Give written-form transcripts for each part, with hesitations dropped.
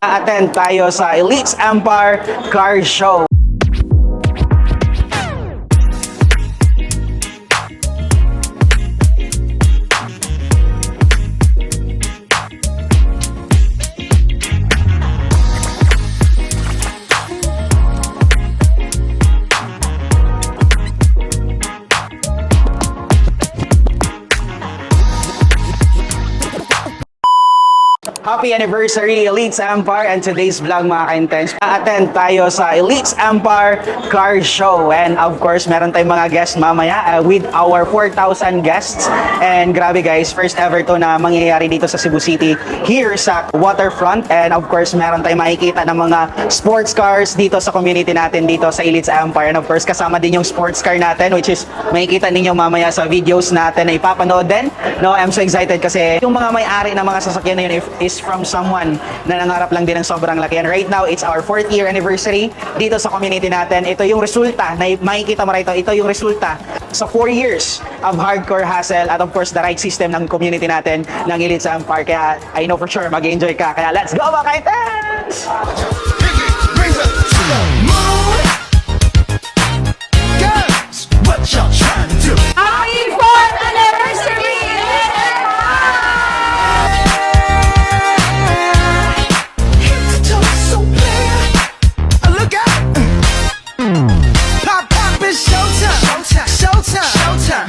Attend tayo sa Elites Empire Car Show. Happy anniversary Elites Empire, and today's vlog mga ka-intense, attend tayo sa Elites Empire Car Show, and of course meron tayong mga guests mamaya with our 4,000 guests. And grabe guys, first ever to na mangyayari dito sa Cebu City, here sa waterfront. And of course meron tayong makikita ng mga sports cars dito sa community natin dito sa Elites Empire, and of course kasama din yung sports car natin, which is makikita ninyo mamaya sa videos natin na ipapanood din. No, I'm so excited kasi yung mga may-ari ng mga sasakyan na yun is from someone na nangarap lang din ng sobrang laki. And right now, it's our 4th year anniversary dito sa community natin. Ito yung resulta, na makikita mo rito, ito yung resulta sa 4 years of hardcore hustle at of course the right system ng community natin ng Elites Empire. Kaya I know for sure mag-enjoy ka. Kaya let's go mga ka-intense! Happy 4th anniversary!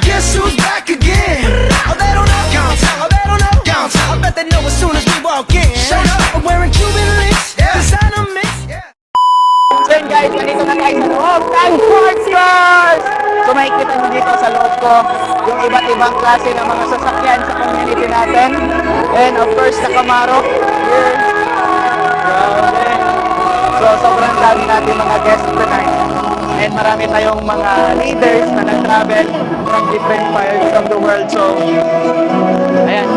Guess who's back again? Oh, they don't know. Oh, they don't know. I bet they know as soon as we walk in. I'm wearing Cuban links, designer mix. So yun guys, nandito na tayo sa loob ng sports cars! So makikita nyo dito sa loob ko yung iba't ibang klase ng mga sasakyan sa community natin. And of course, na Camaro here. Grabe. So sobrang dami natin mga guests tonight. And marami tayong mga leaders na nag-travel from different parts of the world. So, ayan.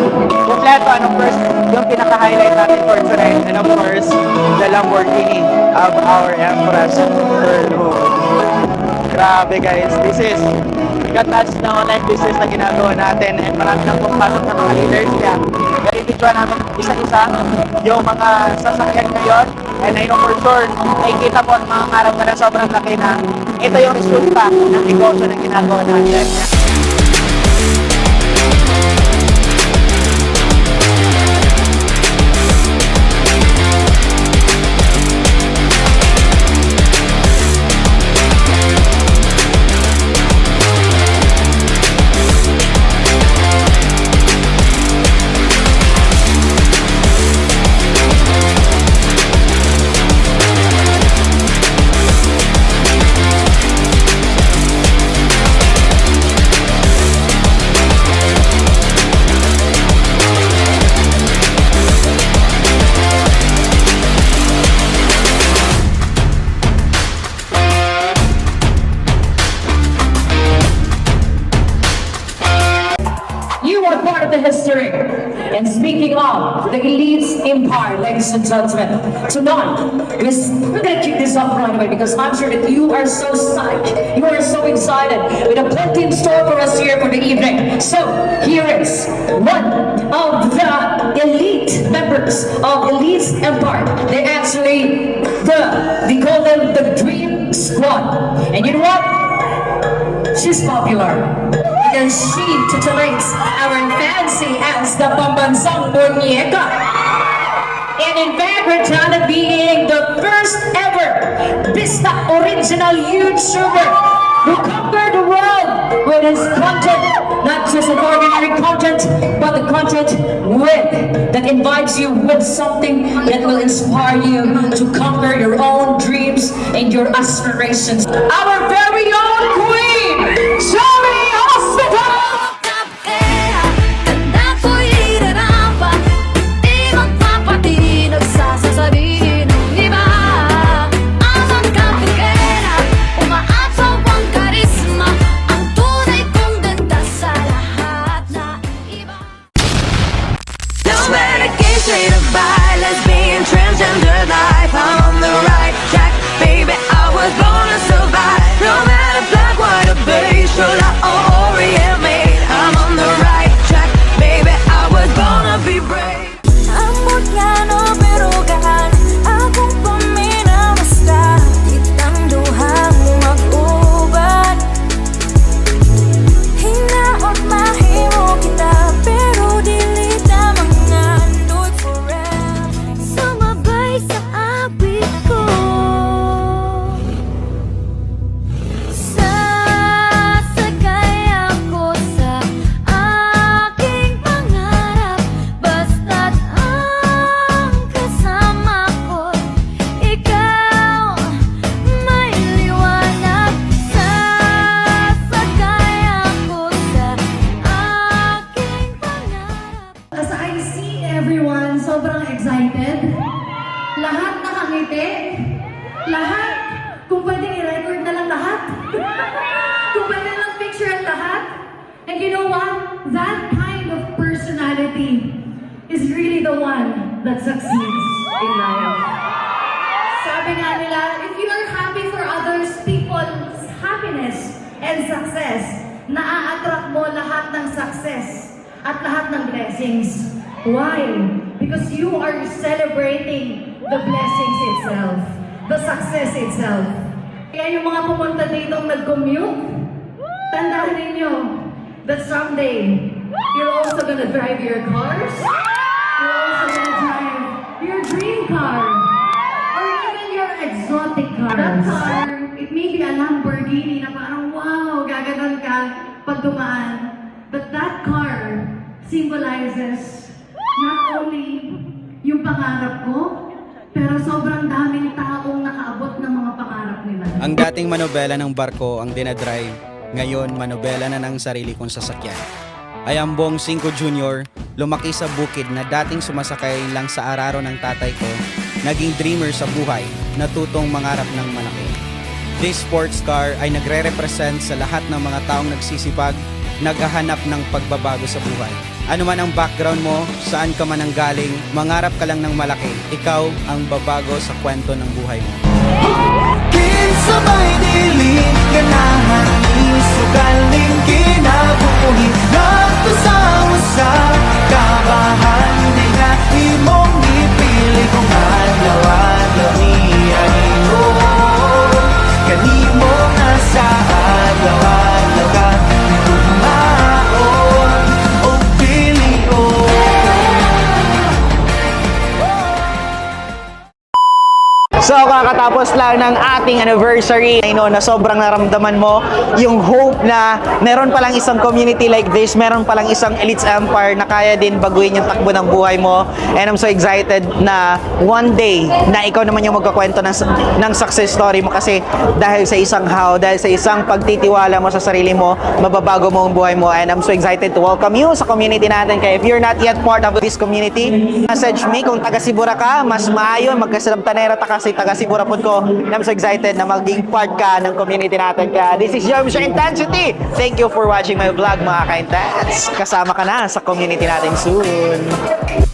Kompleto. And of course, yung pinaka-highlight natin for tonight. And of course, the Lamborghini of our Empress Girlhood. Grabe guys. This is katouch na online business na ginagawa natin. And marami nang pumapasok ng mga leaders. Kaya, i-video namin isa-isa yung mga sasakyan ngayon. And I know for sure, nakikita po ang mga araw na sobrang laki na ito yung resulta ng negosyo na ginagawa natin. The history. And speaking of the Elites Empire, ladies and gentlemen, tonight we're gonna kick this up right away because I'm sure that you are so psyched, you are so excited with a plenty in store for us here for the evening. So here is one of the elite members of Elites Empire. They call them the Dream Squad. And you know what? She's popular because she titillates our fancy as the Pambansang Muñeca. And in fact, her talent being the first ever Vista original YouTuber who conquered the world with his content, not just an ordinary content, but the content that invites you with something that will inspire you to conquer your own dreams and your aspirations. Our very own Queen, Cherry Hospital! Transgender life, I'm on the right track, baby. I was born to survive, no matter black, white. nakangiti? Lahat? Kung pwedeng i-record na lang lahat? Kung pwede lang picture ang lahat? And you know what? That kind of personality is really the one that succeeds in life. Sabi nga nila, if you are happy for others people's happiness and success, naa-attract mo lahat ng success at lahat ng blessings. Why? Because you are celebrating the blessings itself, the success itself. Kaya yung mga pumunta dito nag-commute, tandaan ninyo that someday, you're also gonna drive your cars, you're also gonna drive your dream car, or even your exotic cars. That car, it may be a Lamborghini na parang wow, gaganon ka pag dumaan. But that car symbolizes not only yung pangarap ko, pero sobrang daming taong nakaabot ng mga pangarap nila. Ang dating manobela ng barko ang dinadrive, ngayon manobela na ng sarili kong sasakyan. I am Bong 5 Jr., lumaki sa bukid na dating sumasakay lang sa araro ng tatay ko, naging dreamer sa buhay, natutong mangarap ng malaki. This sports car ay nagre-represent sa lahat ng mga taong nagsisipag, naghahanap ng pagbabago sa buhay. Ano man ang background mo, saan ka man ang galing, mangarap ka lang ng malaki. Ikaw ang babago sa kwento ng buhay mo. Kinsabay dilim ganahan sugaling kinabuhi Nato sa usap kabahan Di na imong ipili kung adlaw-adlaw niya imo Kanimo na sa adlaw-adlaw ka Tugmaon o pilion So kakatapos lang ng ating anniversary, I know na sobrang naramdaman mo yung hope na meron palang isang community like this, meron palang isang Elites Empire na kaya din baguhin yung takbo ng buhay mo. And I'm so excited na one day na ikaw naman yung magkakwento ng success story mo kasi dahil sa isang how, dahil sa isang pagtitiwala mo sa sarili mo, mababago mo ang buhay mo. And I'm so excited to welcome you sa community natin. Kaya if you're not yet part of this community, message me kung taga Sibura ka, mas maayon, magkasalamtanera ta kasi taga Sibura po ko. I'm so excited na maging part ka ng community natin. Kaya this is Jeremy Share Intensity. Thank you for watching my vlog mga ka-intense. Kasama ka na sa community natin soon.